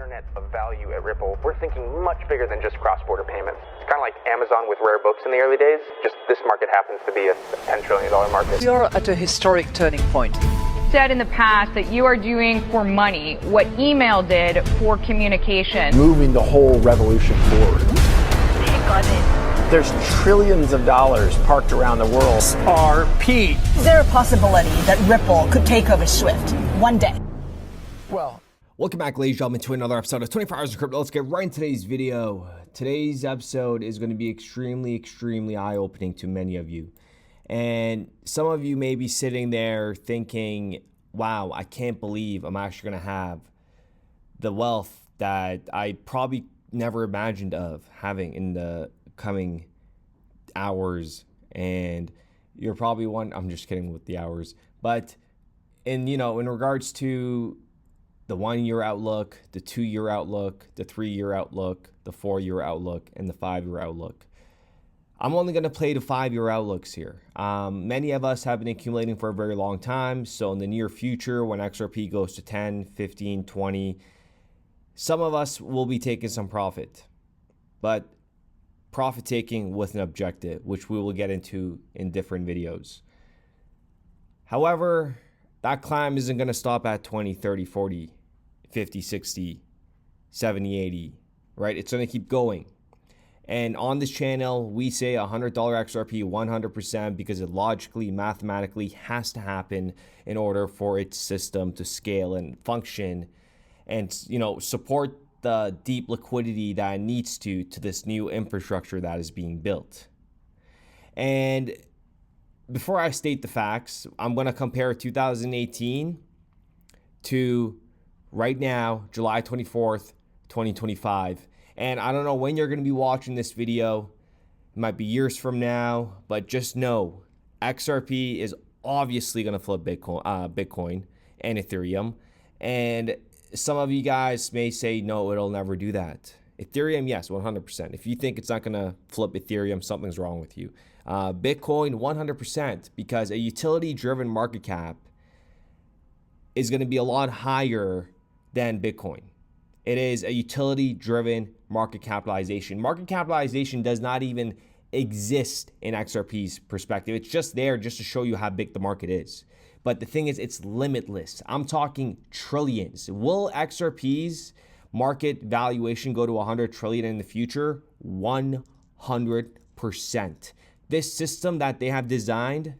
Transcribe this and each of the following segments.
internet of value at Ripple, we're thinking much bigger than just cross-border payments. It's kind of like Amazon with rare books in the early days, just this market happens to be a $10 trillion market. We are at a historic turning point. Said in the past that you are doing for money what email did for communication. Moving the whole revolution forward. Take on it. There's trillions of dollars parked around the world. XRP. Is there a possibility that Ripple could take over Swift one day? Well, welcome back, ladies and gentlemen, to another episode of 24 Hours of Crypto. Let's get right into today's video. Today's episode is going to be extremely eye-opening to many of you. And some of you may be sitting there thinking, wow, I can't believe I'm actually going to have the wealth that I probably never imagined of having in the coming hours. And you're probably wondering, I'm just kidding with the hours, but in regards to the 1 year outlook, the 2 year outlook, the 3 year outlook, the 4 year outlook, and the 5 year outlook. I'm only going to play the 5 year outlooks here. Many of us have been accumulating for a very long time. So in the near future, when XRP goes to 10, 15, 20, some of us will be taking some profit, but profit taking with an objective, which we will get into in different videos. However, that climb isn't going to stop at 20, 30, 40, 50, 60, 70, 80, right? It's going to keep going. And on this channel, we say $100 XRP 100% because it logically, mathematically has to happen in order for its system to scale and function and, support the deep liquidity that it needs to this new infrastructure that is being built. And before I state the facts, I'm going to compare 2018 to right now, July 24th, 2025. And I don't know when you're going to be watching this video. It might be years from now, but just know XRP is obviously going to flip Bitcoin and Ethereum. And some of you guys may say, no, it'll never do that. Ethereum, yes, 100%. If you think it's not going to flip Ethereum, something's wrong with you. Bitcoin, 100%, because a utility-driven market cap is going to be a lot higher than Bitcoin. It is a utility-driven market capitalization. Market capitalization does not even exist in XRP's perspective. It's just there just to show you how big the market is. But the thing is, it's limitless. I'm talking trillions. Will XRP's market valuation go to 100 trillion in the future? 100%. This system that they have designed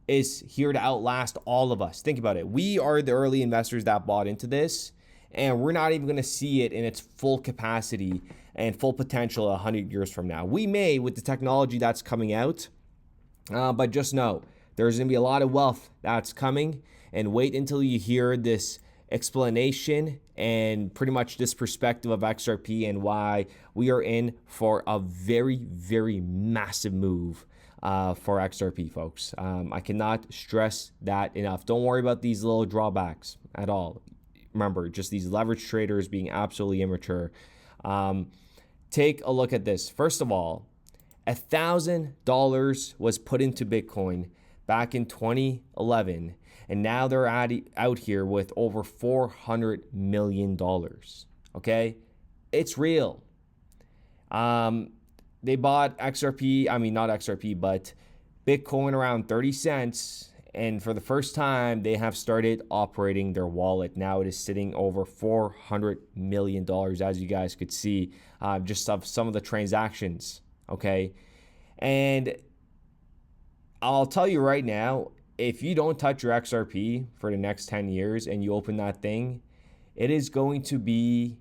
is here to outlast all of us. Think about it. We are the early investors that bought into this, and we're not even going to see it in its full capacity and full potential 100 years from now. We may with the technology that's coming out, but just know there's going to be a lot of wealth that's coming, and wait until you hear this explanation and pretty much this perspective of XRP and why we are in for a very massive move for XRP, folks. I cannot stress that enough. Don't worry about these little drawbacks at all. Remember, just these leverage traders being absolutely immature. Take a look at this. First of all, $1,000 was put into Bitcoin back in 2011, and now they're out here with over $400 million. Okay, it's real. They bought not XRP, but Bitcoin around 30 cents. And for the first time, they have started operating their wallet. Now it is sitting over $400 million, as you guys could see, just of some of the transactions, okay? And I'll tell you right now, if you don't touch your XRP for the next 10 years and you open that thing, it is going to be,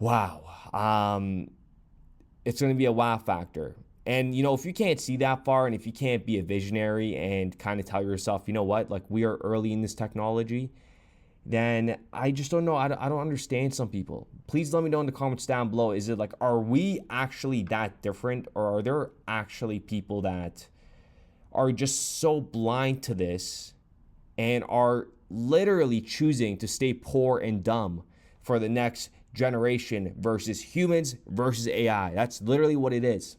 wow. It's going to be a wow factor. And, if you can't see that far and if you can't be a visionary and kind of tell yourself, you know what, like we are early in this technology, then I just don't know. I don't understand some people. Please let me know in the comments down below. Is it like, are we actually that different, or are there actually people that are just so blind to this and are literally choosing to stay poor and dumb for the next generation versus humans versus AI? That's literally what it is.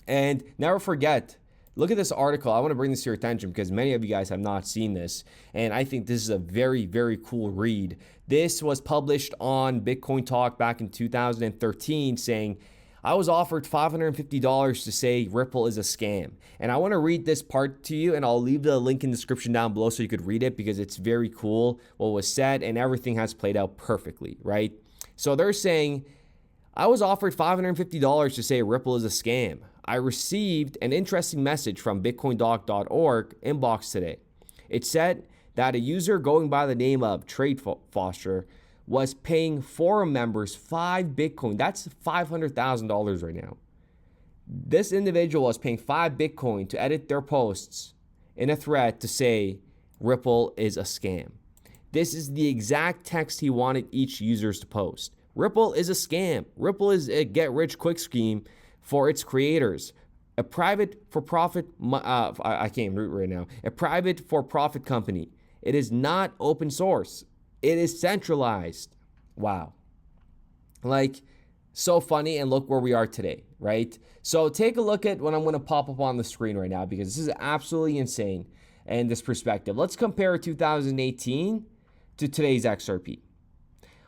And never forget, Look at this article. I want to bring this to your attention because many of you guys have not seen this. And I think this is a very, very cool read. This was published on Bitcoin Talk back in 2013 saying, I was offered $550 to say Ripple is a scam. And I want to read this part to you, and I'll leave the link in the description down below so you could read it because it's very cool what was said and everything has played out perfectly, right? So they're saying, I was offered $550 to say Ripple is a scam. I received an interesting message from bitcoindoc.org inbox today. It said that a user going by the name of Trade Foster was paying forum members 5 Bitcoin. That's $500,000 right now. This individual was paying 5 Bitcoin to edit their posts in a thread to say Ripple is a scam. This is the exact text he wanted each users to post. Ripple is a scam. Ripple is a get-rich-quick scheme for its creators. A private for-profit, I can't read right now. A private for-profit company. It is not open source. It is centralized. Wow. Like, so funny, and look where we are today, right? So take a look at what I'm going to pop up on the screen right now because this is absolutely insane in this perspective. Let's compare 2018 to today's XRP.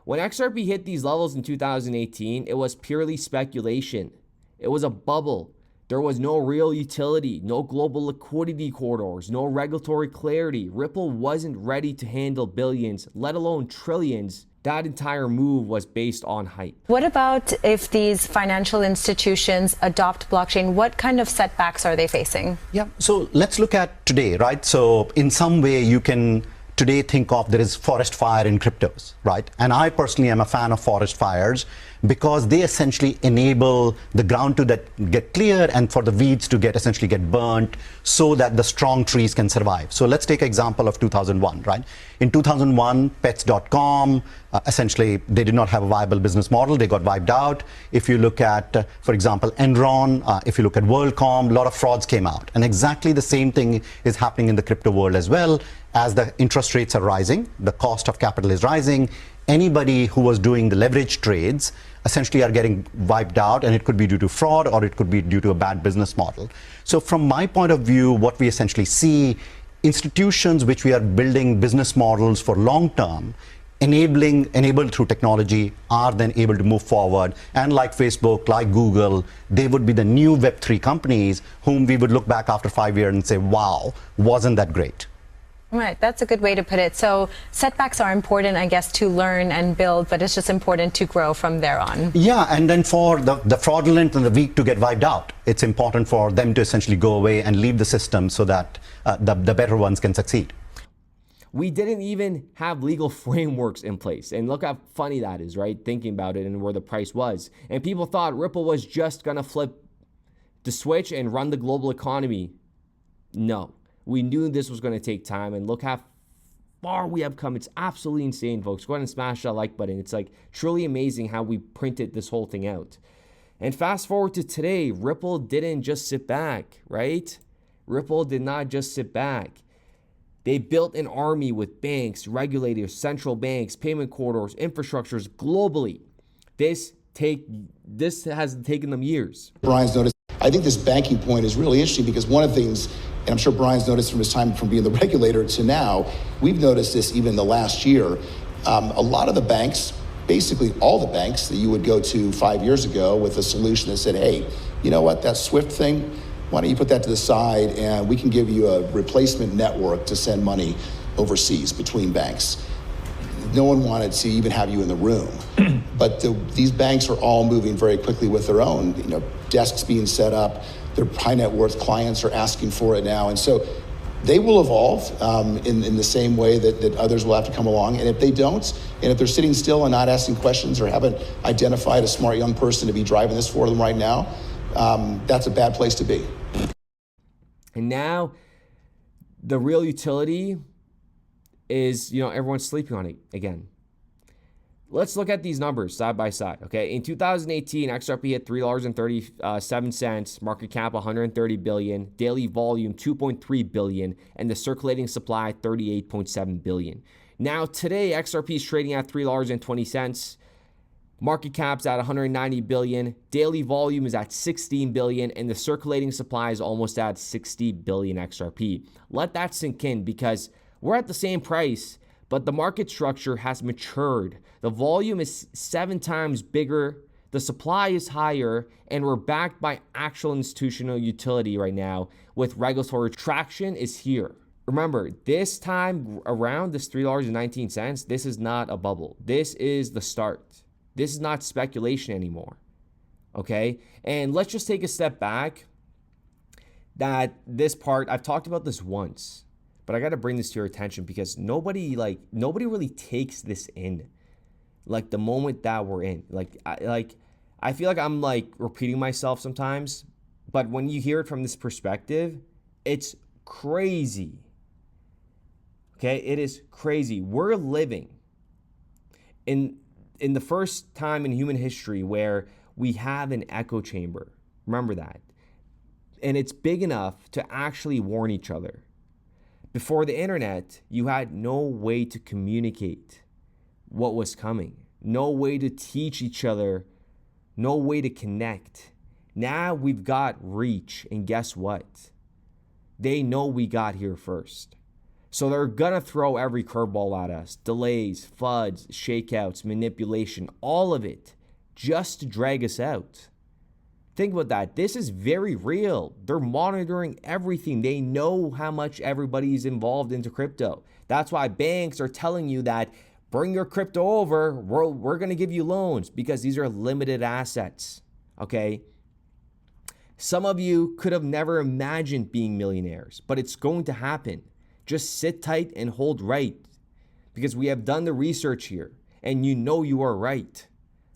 When XRP hit these levels in 2018, it was purely speculation. It was a bubble. There was no real utility, no global liquidity corridors, no regulatory clarity. Ripple wasn't ready to handle billions, let alone trillions. That entire move was based on hype. What about if these financial institutions adopt blockchain? What kind of setbacks are they facing? Yeah, so let's look at today, right? So in some way you can today think of there is forest fire in cryptos, right? And I personally am a fan of forest fires because they essentially enable the ground to get clear and for the weeds to essentially get burnt so that the strong trees can survive. So let's take an example of 2001, right? In 2001, pets.com, essentially they did not have a viable business model. They got wiped out. If you look at, for example, Enron, if you look at WorldCom, a lot of frauds came out. And exactly the same thing is happening in the crypto world as well. As the interest rates are rising, the cost of capital is rising. Anybody who was doing the leverage trades essentially are getting wiped out, and it could be due to fraud or it could be due to a bad business model. So from my point of view, what we essentially see, institutions which we are building business models for long term, enabled through technology, are then able to move forward. And like Facebook, like Google, they would be the new Web3 companies whom we would look back after 5 years and say, wow, wasn't that great? Right, that's a good way to put it. So setbacks are important, I guess, to learn and build, but it's just important to grow from there on. Yeah, and then for the fraudulent and the weak to get wiped out, it's important for them to essentially go away and leave the system so that the better ones can succeed. We didn't even have legal frameworks in place. And look how funny that is, right? Thinking about it and where the price was. And people thought Ripple was just going to flip the switch and run the global economy. No. We knew this was going to take time, and look how far we have come. It's absolutely insane, folks. Go ahead and smash that like button. It's like truly amazing how we printed this whole thing out. And fast forward to today, Ripple didn't just sit back, right? Ripple did not just sit back. They built an army with banks, regulators, central banks, payment corridors, infrastructures globally. This has taken them years. Brian's noticed. I think this banking point is really interesting because one of the things, and I'm sure Brian's noticed from his time from being the regulator to now, we've noticed this even the last year. A lot of the banks, basically all the banks that you would go to 5 years ago with a solution that said, hey, you know what, that SWIFT thing, why don't you put that to the side and we can give you a replacement network to send money overseas between banks. No one wanted to even have you in the room. But these banks are all moving very quickly with their own, desks being set up. Their high net worth clients are asking for it now. And so they will evolve in the same way that others will have to come along. And if they don't, and if they're sitting still and not asking questions or haven't identified a smart young person to be driving this for them right now, that's a bad place to be. And now the real utility is, everyone's sleeping on it again. Let's look at these numbers side by side, okay? In 2018, XRP hit $3.37, market cap $130 billion, daily volume $2.3 billion, and the circulating supply $38.7 billion. Now, today, XRP is trading at $3.20, Market cap's at 190 billion, daily volume is at 16 billion, and the circulating supply is almost at 60 billion XRP. Let that sink in, because we're at the same price, but the market structure has matured. The volume is 7 times bigger, the supply is higher, and we're backed by actual institutional utility right now with regulatory traction is here. Remember, this time around, this $3.19, this is not a bubble. This is the start. This is not speculation anymore, okay? And let's just take a step back. That this part, I've talked about this once, but I got to bring this to your attention because nobody really takes this in, like the moment that we're in. I feel like I'm like repeating myself sometimes, but when you hear it from this perspective, it's crazy. Okay, it is crazy. We're living in the first time in human history where we have an echo chamber. Remember that. And it's big enough to actually warn each other. Before the internet, you had no way to communicate what was coming, no way to teach each other, no way to connect. Now we've got reach, and guess what? They know we got here first. So they're gonna throw every curveball at us. Delays, FUDs, shakeouts, manipulation, all of it, just to drag us out. Think about that. This is very real. They're monitoring everything. They know how much everybody's involved into crypto. That's why banks are telling you that bring your crypto over, we're gonna give you loans, because these are limited assets, okay? Some of you could have never imagined being millionaires, but it's going to happen. Just sit tight and hold right, because we have done the research here and you know you are right.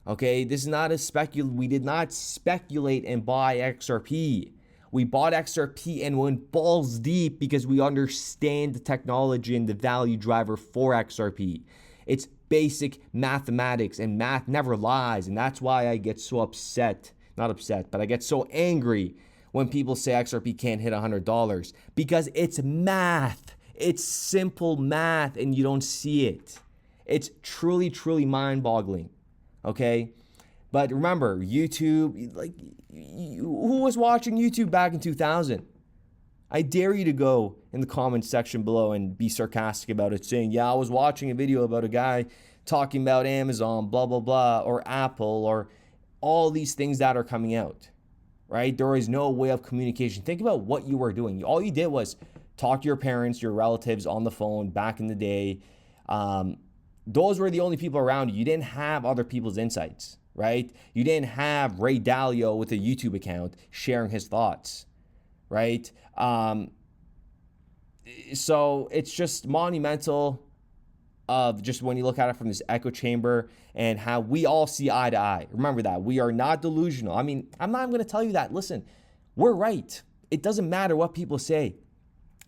Okay, this is not a we did not speculate and buy XRP. We bought XRP and went balls deep because we understand the technology and the value driver for XRP. It's basic mathematics, and math never lies, and that's why I get so upset. Not upset, but I get so angry when people say XRP can't hit $100, because it's math. It's simple math, and you don't see it. It's truly, truly mind-boggling, okay? But remember, YouTube, like, who was watching YouTube back in 2000? I dare you to go in the comments section below and be sarcastic about it, saying, yeah, I was watching a video about a guy talking about Amazon, blah, blah, blah, or Apple, or all these things that are coming out, right? There is no way of communication. Think about what you were doing. All you did was talk to your parents, your relatives on the phone back in the day. Those were the only people around you. You didn't have other people's insights, right? You didn't have Ray Dalio with a YouTube account sharing his thoughts, right? So it's just monumental of just when you look at it from this echo chamber and how we all see eye to eye. Remember that. We are not delusional. I mean, I'm not going to tell you that. Listen, we're right. It doesn't matter what people say.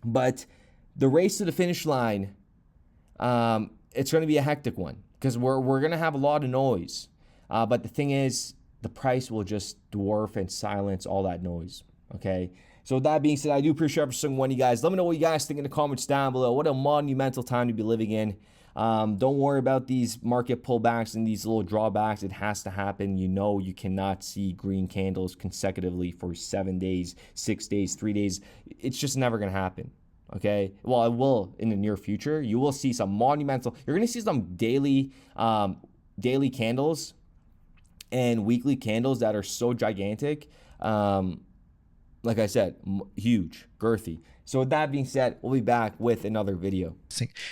But the race to the finish line, it's going to be a hectic one because we're going to have a lot of noise. But the thing is, the price will just dwarf and silence all that noise, okay? So with that being said, I do appreciate every single one of you guys. Let me know what you guys think in the comments down below. What a monumental time to be living in. Don't worry about these market pullbacks and these little drawbacks. It has to happen. You know you cannot see green candles consecutively for 7 days, 6 days, 3 days. It's just never going to happen, okay? Well, it will in the near future. You will see some monumental. You're going to see some daily candles and weekly candles that are so gigantic. Like I said, huge, girthy. So with that being said, we'll be back with another video.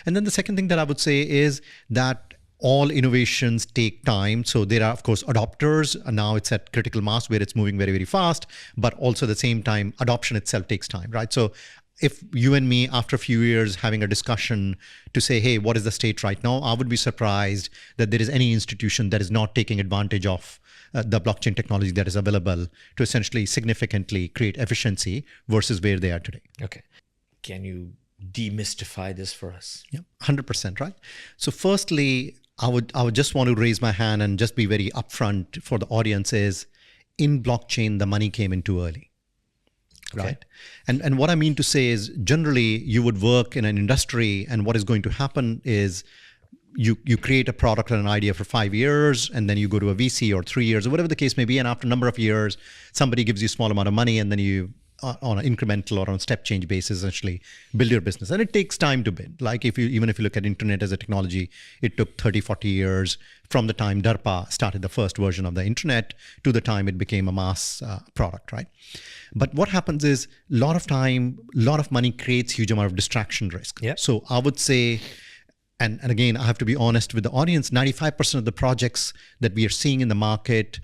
And then the second thing that I would say is that all innovations take time. So there are, of course, adopters. And now it's at critical mass where it's moving very, very fast. But also at the same time, adoption itself takes time, right? So if you and me, after a few years, having a discussion to say, hey, what is the state right now? I would be surprised that there is any institution that is not taking advantage of the blockchain technology that is available to essentially significantly create efficiency versus where they are today. Okay. Can you demystify this for us? Yeah, 100%, right? So firstly, I would just want to raise my hand and just be very upfront for the audience is, in blockchain, the money came in too early. Okay. Right. And what I mean to say is, generally you would work in an industry, and what is going to happen is you create a product or an idea for 5 years, and then you go to a VC or 3 years or whatever the case may be, and after a number of years, somebody gives you a small amount of money, and then you, on an incremental or on a step change basis, essentially build your business. And it takes time to build. Like even if you look at internet as a technology, it took 30, 40 years from the time DARPA started the first version of the internet to the time it became a mass product, right? But what happens is a lot of time, a lot of money creates huge amount of distraction risk. Yeah. So I would say, and again, I have to be honest with the audience, 95% of the projects that we are seeing in the market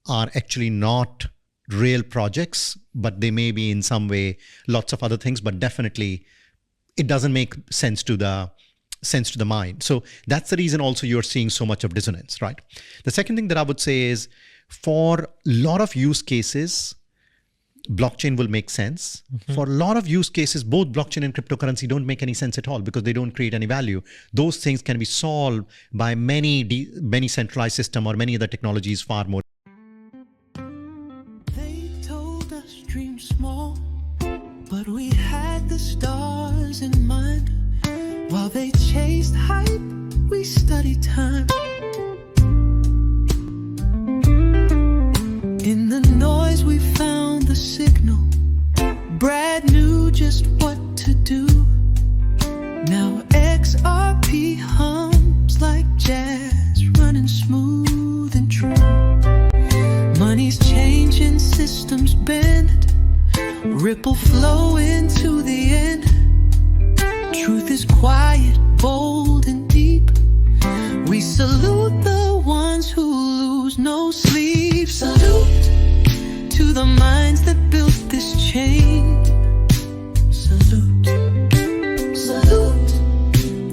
are actually not real projects, but they may be in some way lots of other things, but definitely it doesn't make sense to the mind. So that's the reason also you're seeing so much of dissonance, right? The second thing that I would say is, for a lot of use cases, blockchain will make sense. For a lot of use cases, both blockchain and cryptocurrency don't make any sense at all because they don't create any value. Those things can be solved by many centralized system or many other technologies far more. They told us dream small, but we had the stars in mind. While they chased hype, we studied time. In the noise we found the signal. Brad knew just what to do. Now XRP hums like jazz, running smooth and true. Money's changing, systems bend, ripple flow into the end. Truth is quiet, bold and deep. We salute the ones who lose no sleep. Salute to the minds that built this chain. Salute, salute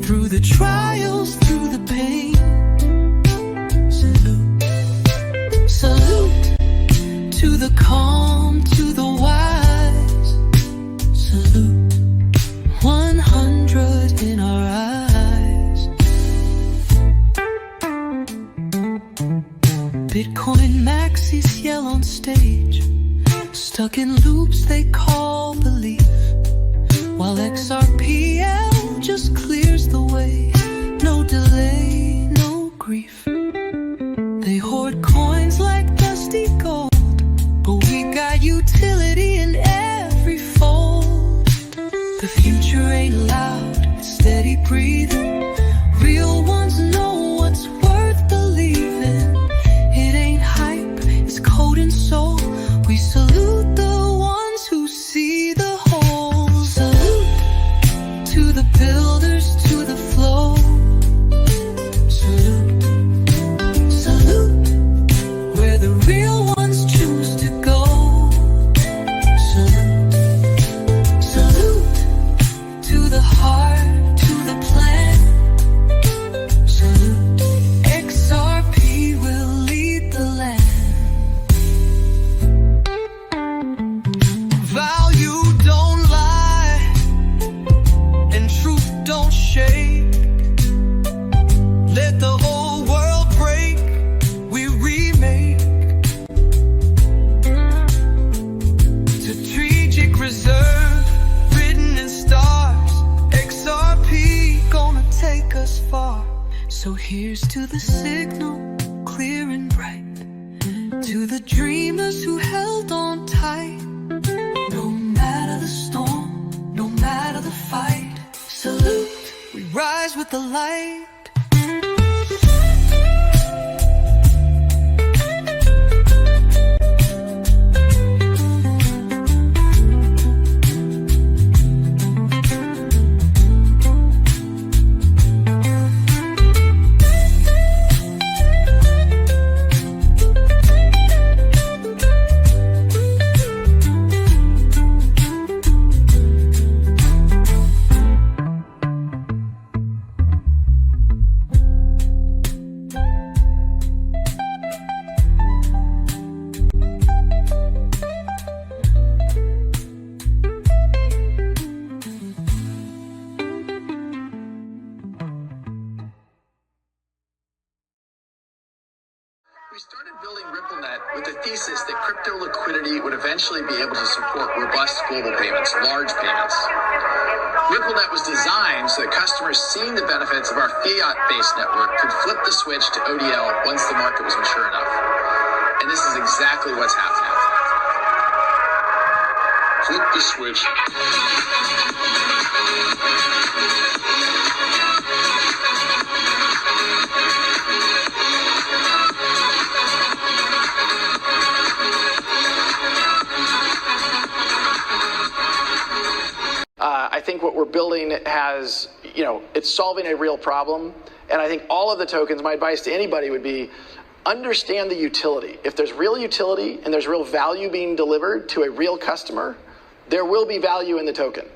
through the trials, through the pain. Salute, salute to the calm, to the wise. Salute 100 in our eyes. Bitcoin maxis yell on stage, stuck in loops they call belief, while XRPL just clears the way. No delay, no grief. They hoard coins like dusty gold, but we got utility in every fold. The future ain't loud, it's steady breathing. Real ones know what's worth believing. It ain't hype, it's code and soul. We salute the ones who see the whole. Salute to the builders, to the flow. Salute, salute where the real ones choose to go. Salute, salute to the heart, to the plan. Salute, XRP will lead the land. Value don't lie, and truth don't shake. Let the whole world break, we remake. Strategic reserve, written in stars. XRP gonna take us far. So here's to the signal, clear and bright. To the dreamers who held on tight. No matter the storm, no matter the fight. Salute, we rise with the light. We started building RippleNet with the thesis that crypto liquidity would eventually be able to support robust global payments, large payments. RippleNet was designed so that customers seeing the benefits of our fiat-based network could flip the switch to ODL once the market was mature enough. And this is exactly what's happening. Flip the switch. I think what we're building has, it's solving a real problem. And I think all of the tokens, my advice to anybody would be, understand the utility. If there's real utility and there's real value being delivered to a real customer, there will be value in the token.